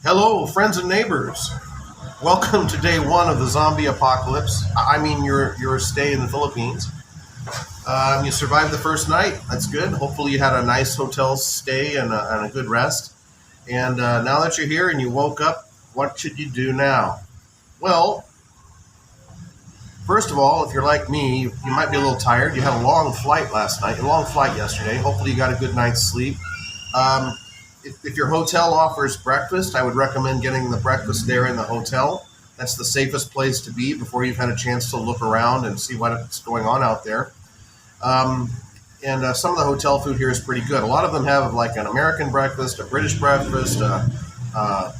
Hello, friends and neighbors. Welcome to day one of the zombie apocalypse. I mean, your stay in the Philippines. You survived the first night. That's good. Hopefully, you had a nice hotel stay and a good rest. And now that you're here and you woke up, what should you do now? Well, first of all, if you're like me, you might be a little tired. You had a long flight last night, a long flight yesterday. Hopefully, you got a good night's sleep. Um, if your hotel offers breakfast, I would recommend getting the breakfast there in the hotel. That's the safest place to be before you've had a chance to look around and see what's going on out there. Um, and some of the hotel food here is pretty good. A lot of them have like an American breakfast, a British breakfast, a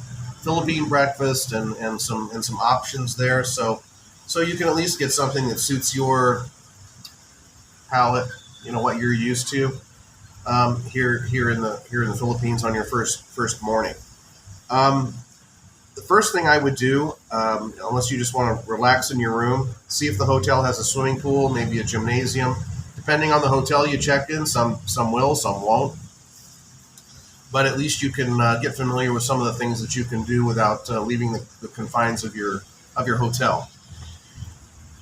Philippine breakfast, and some options there. So you can at least get something that suits your palate, what you're used to here in the Philippines on your first morning. Um, the first thing I would do, unless you just want to relax in your room, see if the hotel has a swimming pool, maybe a gymnasium. Depending on the hotel you checked in, some will, some won't. But at least you can get familiar with some of the things that you can do without leaving the confines of your hotel.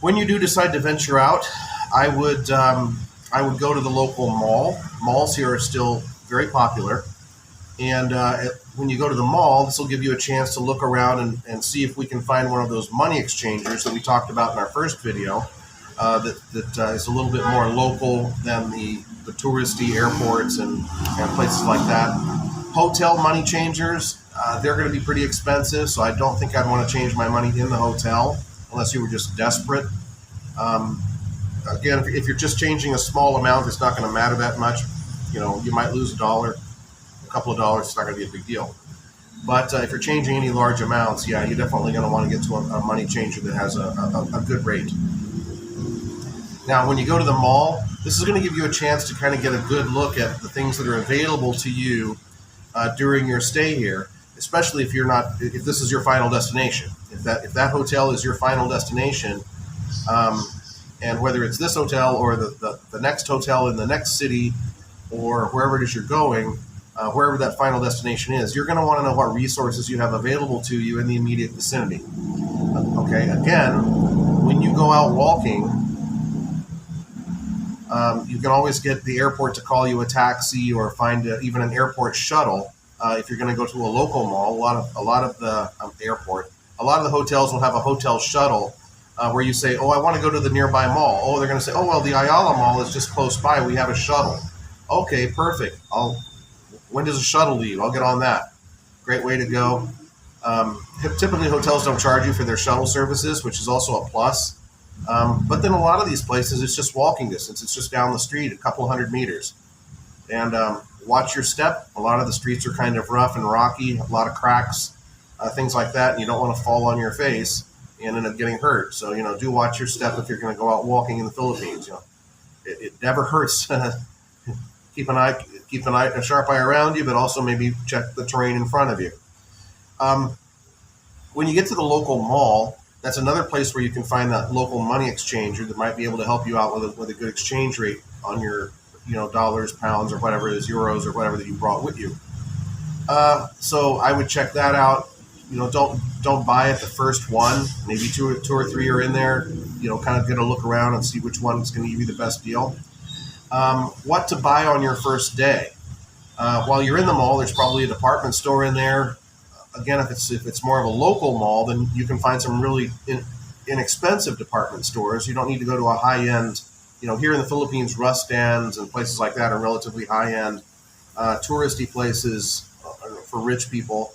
When you do decide to venture out, I would go to the local mall. Malls here are still very popular, and when you go to the mall, this will give you a chance to look around and see if we can find one of those money exchangers that we talked about in our first video. That is a little bit more local than the touristy airports and places like that. Hotel money changers, they're going to be pretty expensive, so I don't think I'd want to change my money in the hotel unless you were just desperate. Um, Again, if you're just changing a small amount, it's not going to matter that much. You might lose a couple of dollars. It's not going to be a big deal. But if you're changing any large amounts, yeah, you're definitely going to want to get to a money changer that has a good rate. Now, when you go to the mall, this is going to give you a chance to kind of get a good look at the things that are available to you during your stay here, especially if this is your final destination. If that hotel is your final destination, and whether it's this hotel or the next hotel in the next city or wherever it is you're going, wherever that final destination is, you're going to want to know what resources you have available to you in the immediate vicinity. Okay, again, when you go out walking, you can always get the airport to call you a taxi or find even an airport shuttle. If you're going to go to a local mall, a lot of the hotels will have a hotel shuttle where you say, "Oh, I want to go to the nearby mall." Oh, they're going to say, "Oh, well, the Ayala Mall is just close by. We have a shuttle." Okay, perfect. When does a shuttle leave? I'll get on that. Great way to go. Typically, hotels don't charge you for their shuttle services, which is also a plus. But then a lot of these places, it's just walking distance. It's just down the street, a couple hundred meters. And watch your step. A lot of the streets are kind of rough and rocky, a lot of cracks, things like that. And you don't want to fall on your face and end up getting hurt. So, do watch your step if you're going to go out walking in the Philippines. It never hurts. Keep a sharp eye around you, but also maybe check the terrain in front of you. When you get to the local mall, that's another place where you can find that local money exchanger that might be able to help you out with a good exchange rate on your, dollars, pounds, or whatever it is, euros, or whatever that you brought with you. So I would check that out. Don't buy it the first one. Maybe two or three are in there. Kind of get a look around and see which one is going to give you the best deal. What to buy on your first day? While you're in the mall, there's probably a department store in there. Again, if it's more of a local mall, then you can find some really inexpensive department stores. You don't need to go to a high end. Here in the Philippines, Rustans and places like that are relatively high end touristy places for rich people.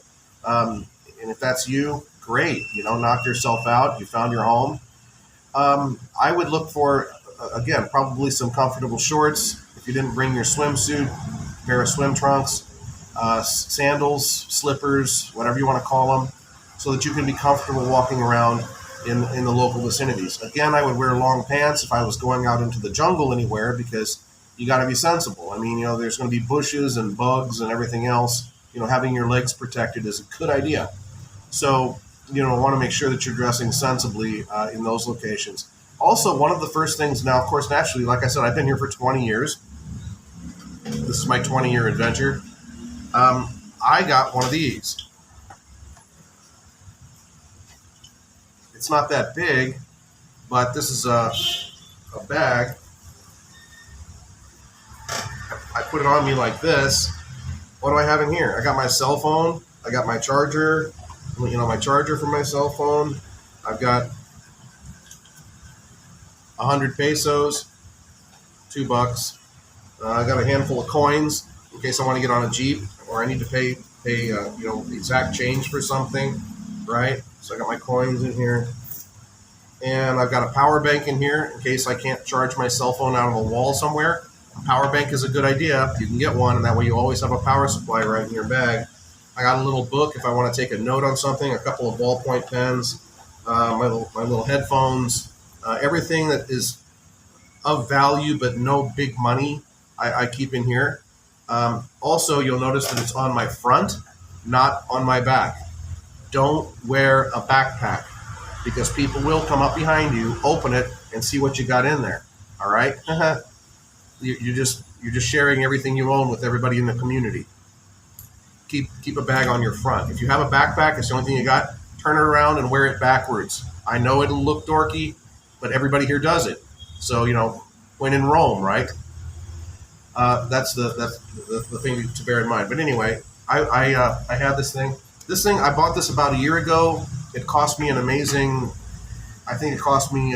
And if that's you, great. Knock yourself out. You found your home. I would look for, again, probably some comfortable shorts. If you didn't bring your swimsuit, pair of swim trunks, sandals, slippers, whatever you want to call them, so that you can be comfortable walking around in the local vicinities. Again, I would wear long pants if I was going out into the jungle anywhere, because you got to be sensible. I mean, there's going to be bushes and bugs and everything else. Having your legs protected is a good idea. So, want to make sure that you're dressing sensibly in those locations. Also, one of the first things now, of course, naturally, like I said, I've been here for 20 years. This is my 20-year adventure. I got one of these. It's not that big, but this is a bag. I put it on me like this. What do I have in here? I got my cell phone. I got my charger. My charger for my cell phone. I've got 100 pesos, $2. I got a handful of coins in case I want to get on a Jeep or I need to pay the exact change for something, right? So I got my coins in here. And I've got a power bank in here in case I can't charge my cell phone out of a wall somewhere. A power bank is a good idea. You can get one, and that way you always have a power supply right in your bag. I got a little book if I want to take a note on something, a couple of ballpoint pens, my little headphones, everything that is of value but no big money I keep in here. Also, you'll notice that it's on my front, not on my back. Don't wear a backpack, because people will come up behind you, open it, and see what you got in there. All right? You're just sharing everything you own with everybody in the community. Keep a bag on your front. If you have a backpack, it's the only thing you got, turn it around and wear it backwards. I know it'll look dorky, but everybody here does it. So, when in Rome, right? That's the thing to bear in mind. But anyway, I had this thing. This thing, I bought this about a year ago. It cost me an amazing, I think it cost me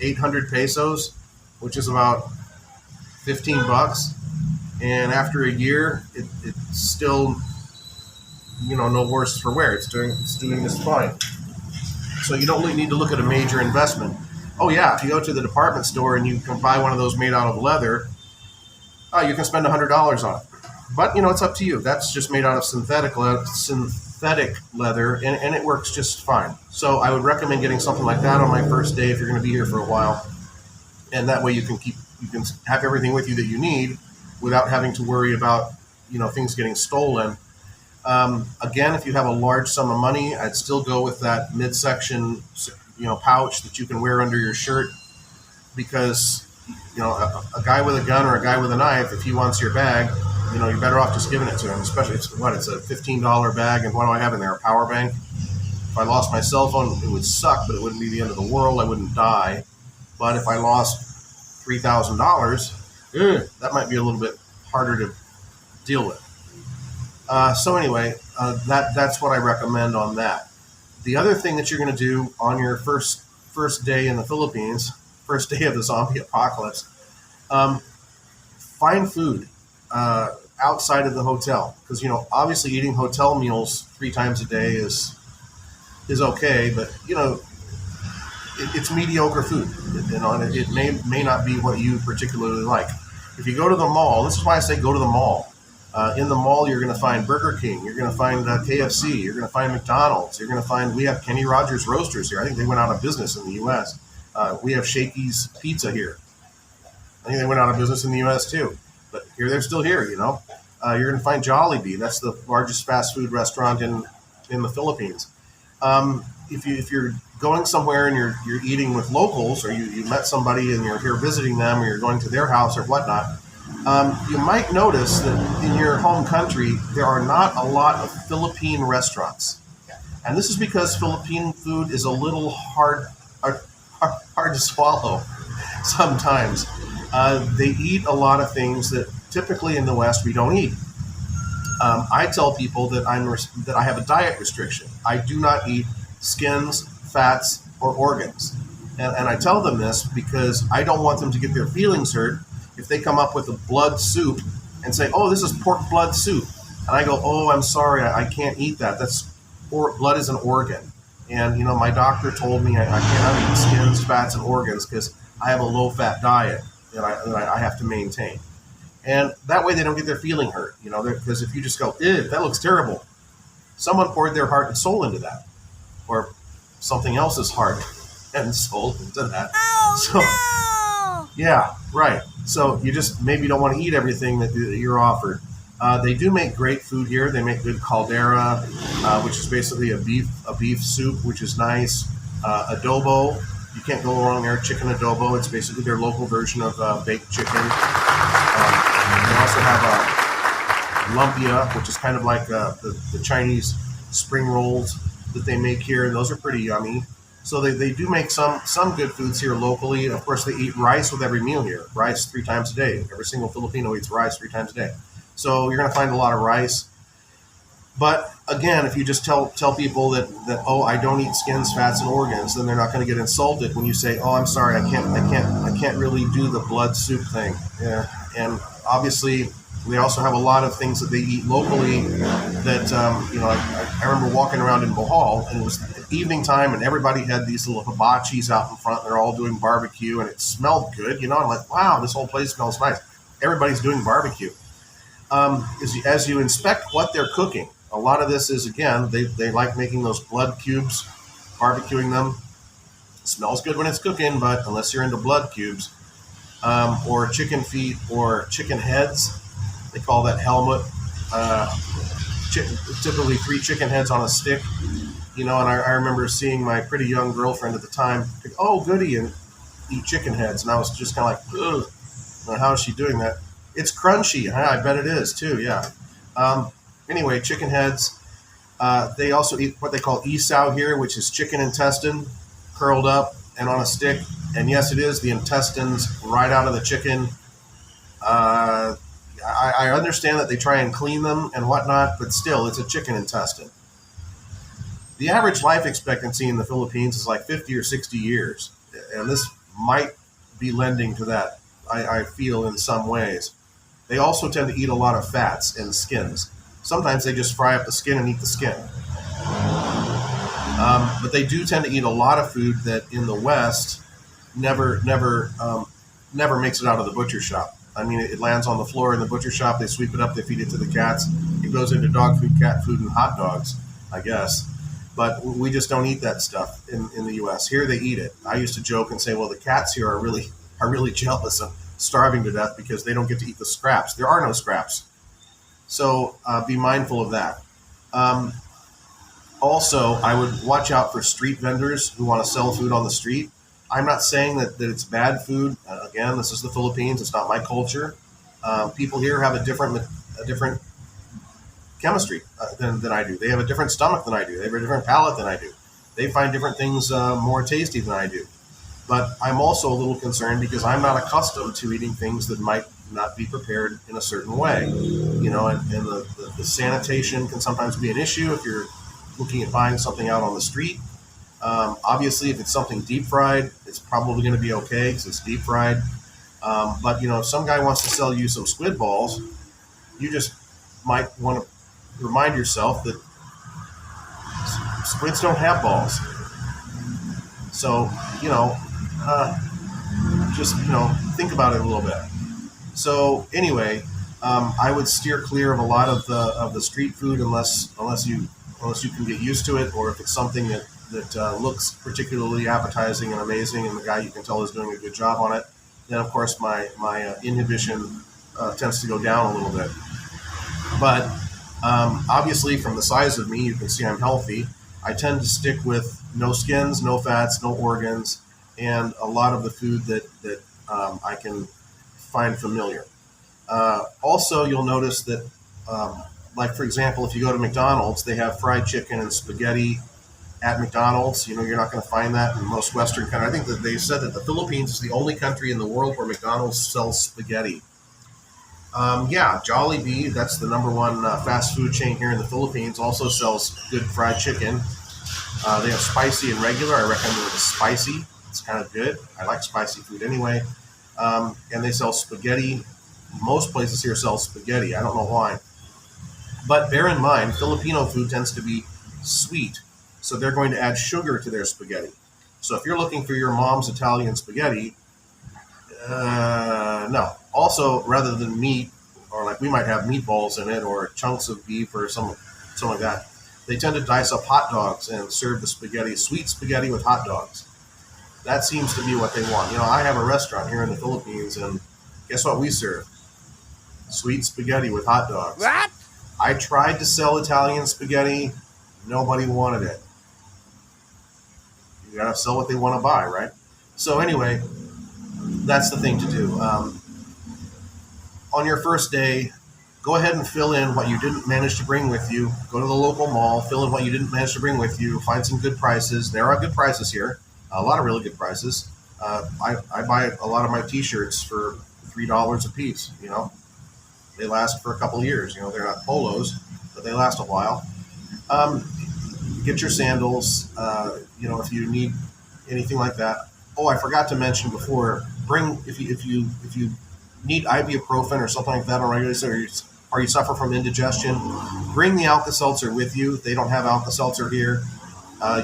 800 pesos, which is about $15. And after a year, it's still, no worse for wear. It's doing this fine. So you don't really need to look at a major investment. Oh yeah, if you go to the department store and you can buy one of those made out of leather, you can spend $100 on it. But it's up to you. That's just made out of synthetic leather, and it works just fine. So I would recommend getting something like that on my first day if you're going to be here for a while, and that way you can have everything with you that you need without having to worry about things getting stolen. Again, if you have a large sum of money, I'd still go with that midsection pouch that you can wear under your shirt, because a guy with a gun or a guy with a knife, if he wants your bag, you're better off just giving it to him. Especially it's a $15 bag, and what do I have in there? A power bank. If I lost my cell phone, it would suck, but it wouldn't be the end of the world. I wouldn't die. But if I lost $3,000, that might be a little bit harder to deal with. So anyway, that's what I recommend on that. The other thing that you're going to do on your first day in the Philippines, first day of the zombie apocalypse, find food outside of the hotel, because obviously eating hotel meals 3 times a day is okay, but it's mediocre food, and it may not be what you particularly like. If you go to the mall, this is why I say go to the mall. In the mall, you're going to find Burger King, you're going to find KFC, you're going to find McDonald's, we have Kenny Rogers Roasters here. I think they went out of business in the U.S. We have Shakey's Pizza here. I think they went out of business in the U.S. too, but here they're still here. You're going to find Jollibee. That's the largest fast food restaurant in the Philippines. If you're going somewhere and you're eating with locals, or you met somebody and you're here visiting them, or you're going to their house or whatnot, you might notice that in your home country there are not a lot of Philippine restaurants, and this is because Philippine food is a little hard to swallow sometimes. They eat a lot of things that typically in the West we don't eat. I tell people that I have a diet restriction. I do not eat skins, fats, or organs. And I tell them this because I don't want them to get their feelings hurt if they come up with a blood soup and say, oh, this is pork blood soup. And I go, oh, I'm sorry, I can't eat that. Blood is an organ. And, my doctor told me I cannot eat skins, fats, and organs because I have a low-fat diet. that I have to maintain. And that way they don't get their feeling hurt, because if you just go, ew, that looks terrible, someone poured their heart and soul into that, or something else's heart and soul into that. So, yeah, right. So you just maybe don't want to eat everything that you're offered. They do make great food here. They make good caldera, which is basically a beef soup, which is nice. Adobo, you can't go wrong there. Chicken adobo, it's basically their local version of baked chicken. They also have lumpia, which is kind of like the Chinese spring rolls that they make here, and those are pretty yummy. So they do make some good foods here locally. Of course, they eat rice with every meal here. Rice 3 times a day. Every single Filipino eats rice 3 times a day. So you're going to find a lot of rice. But again, if you just tell people that oh, I don't eat skins, fats, and organs, then they're not going to get insulted when you say, oh, I'm sorry, I can't really do the blood soup thing. Yeah. And obviously, they also have a lot of things that they eat locally that, I remember walking around in Bohol, and it was evening time, and everybody had these little hibachis out in front. They're all doing barbecue, and it smelled good. I'm like, wow, this whole place smells nice. Everybody's doing barbecue. As you inspect what they're cooking, a lot of this is, again, they like making those blood cubes, barbecuing them. It smells good when it's cooking, but unless you're into blood cubes, or chicken feet or chicken heads, they call that helmet. Typically 3 chicken heads on a stick, and I remember seeing my pretty young girlfriend at the time, oh, goody, and eat chicken heads. And I was just kind of like, ugh, how is she doing that? It's crunchy. I bet it is too, yeah. Anyway, chicken heads. They also eat what they call isaw here, which is chicken intestine curled up and on a stick. And yes, it is the intestines right out of the chicken. I understand that they try and clean them and whatnot, but still, it's a chicken intestine. The average life expectancy in the Philippines is like 50 or 60 years, and this might be lending to that, I feel, in some ways. They also tend to eat a lot of fats and skins. Sometimes they just fry up the skin and eat the skin. But they do tend to eat a lot of food that in the West never makes it out of the butcher shop. I mean, it lands on the floor in the butcher shop. They sweep it up. They feed it to the cats. It goes into dog food, cat food, and hot dogs, I guess. But we just don't eat that stuff in the U.S. Here they eat it. I used to joke and say, well, the cats here are really jealous and starving to death because they don't get to eat the scraps. There are no scraps. So be mindful of that. Also, I would watch out for street vendors who want to sell food on the street. I'm not saying that it's bad food. Again, this is the Philippines. It's not my culture. People here have a different chemistry than I do. They have a different stomach than I do. They have a different palate than I do. They find different things more tasty than I do. But I'm also a little concerned because I'm not accustomed to eating things that might not be prepared in a certain way. And the sanitation can sometimes be an issue if you're looking at buying something out on the street. Obviously, if it's something deep fried, it's probably going to be okay because it's deep fried. But if some guy wants to sell you some squid balls, you just might want to remind yourself that squids don't have balls. So, just think about it a little bit. So anyway, I would steer clear of a lot of the street food unless you can get used to it, or if it's something that looks particularly appetizing and amazing, and the guy you can tell is doing a good job on it. Then of course my inhibition tends to go down a little bit. But obviously, from the size of me, you can see I'm healthy. I tend to stick with no skins, no fats, no organs, and a lot of the food that I can find familiar. Also, you'll notice that, like for example, if you go to McDonald's, they have fried chicken and spaghetti at McDonald's. You're not going to find that in most Western countries. I think that they said that the Philippines is the only country in the world where McDonald's sells spaghetti. Jollibee, that's the number one fast food chain here in the Philippines, also sells good fried chicken. They have spicy and regular. I recommend it as spicy. It's kind of good. I like spicy food anyway. And they sell spaghetti. Most places here sell spaghetti. I don't know why. But bear in mind, Filipino food tends to be sweet. So they're going to add sugar to their spaghetti. So if you're looking for your mom's Italian spaghetti, also, rather than meat, or like we might have meatballs in it, or chunks of beef, or something like that, they tend to dice up hot dogs and serve the spaghetti, sweet spaghetti with hot dogs. That seems to be what they want. I have a restaurant here in the Philippines, and guess what we serve? Sweet spaghetti with hot dogs. What? I tried to sell Italian spaghetti. Nobody wanted it. You gotta sell what they want to buy, right? So anyway, that's the thing to do. On your first day, go ahead and fill in what you didn't manage to bring with you. Go to the local mall, fill in what you didn't manage to bring with you, find some good prices. There are good prices here, a lot of really good prices. I buy a lot of my t-shirts for $3 a piece. They last for a couple of years. They're not polos, but they last a while. Get your sandals, if you need anything like that. Oh, I forgot to mention before, if you need ibuprofen or something like that on regular basis, or you suffer from indigestion, bring the Alka-Seltzer with you. They don't have Alka-Seltzer here.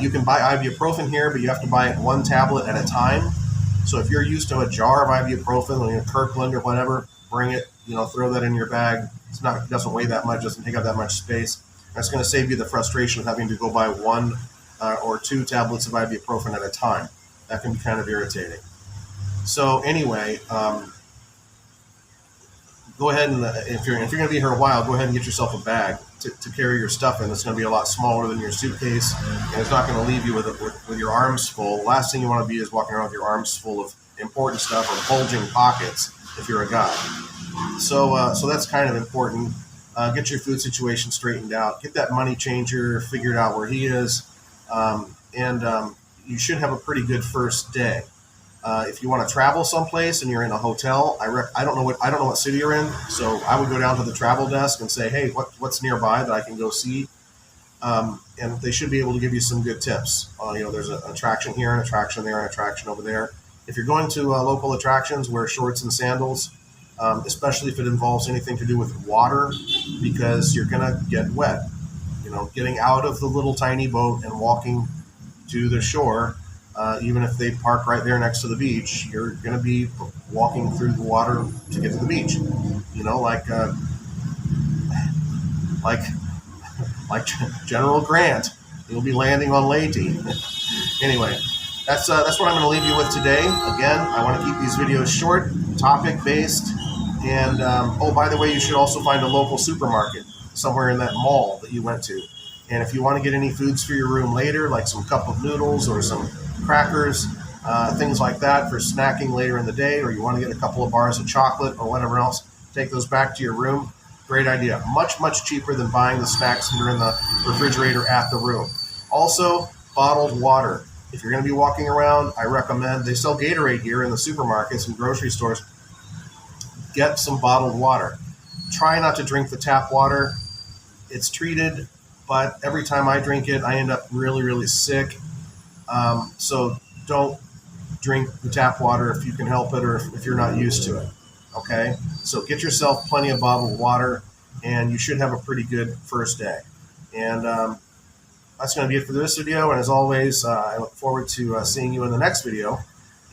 You can buy ibuprofen here, but you have to buy it one tablet at a time. So if you're used to a jar of ibuprofen, Kirkland or whatever, bring it. Throw that in your bag. It doesn't weigh that much, doesn't take up that much space. That's going to save you the frustration of having to go buy one or two tablets of ibuprofen at a time. That can be kind of irritating. So anyway, go ahead and if you're going to be here a while, go ahead and get yourself a bag to carry your stuff in. It's going to be a lot smaller than your suitcase, and it's not going to leave you with your arms full. The last thing you want to be is walking around with your arms full of important stuff or bulging pockets if you're a guy. So that's kind of important. Get your food situation straightened out. Get that money changer figured out where he is, and you should have a pretty good first day. If you want to travel someplace and you're in a hotel, I don't know what city you're in, so I would go down to the travel desk and say, hey, what's nearby that I can go see, and they should be able to give you some good tips. There's an attraction here, an attraction there, an attraction over there. If you're going to local attractions, wear shorts and sandals. Especially if it involves anything to do with water, because you're going to get wet. Getting out of the little tiny boat and walking to the shore, even if they park right there next to the beach, you're going to be walking through the water to get to the beach. Like General Grant, you'll be landing on Leyte. Anyway, that's what I'm going to leave you with today. Again, I want to keep these videos short, topic-based. And, by the way, you should also find a local supermarket somewhere in that mall that you went to. And if you want to get any foods for your room later, like some cup of noodles or some crackers, things like that for snacking later in the day, or you want to get a couple of bars of chocolate or whatever else, take those back to your room. Great idea. Much, much cheaper than buying the snacks that are in the refrigerator at the room. Also, bottled water. If you're going to be walking around, I recommend, they sell Gatorade here in the supermarkets and grocery stores. Get some bottled water. Try not to drink the tap water. It's treated, but every time I drink it, I end up really, really sick. So don't drink the tap water if you can help it, or if you're not used to it. Okay? So get yourself plenty of bottled water, and you should have a pretty good first day. And that's going to be it for this video. And as always, I look forward to seeing you in the next video.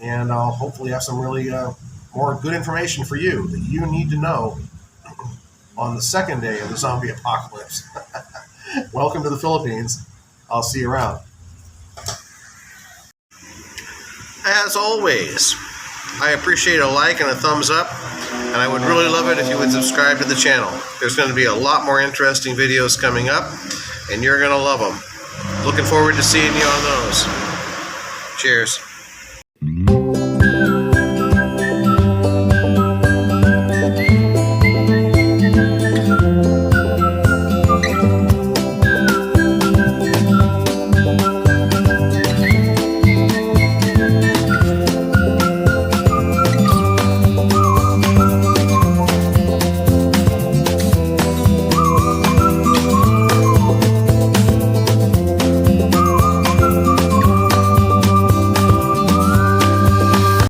And I'll hopefully have some really more good information for you that you need to know on the second day of the zombie apocalypse. Welcome to the Philippines. I'll see you around. As always, I appreciate a like and a thumbs up, and I would really love it if you would subscribe to the channel. There's going to be a lot more interesting videos coming up, and you're going to love them. Looking forward to seeing you on those. Cheers.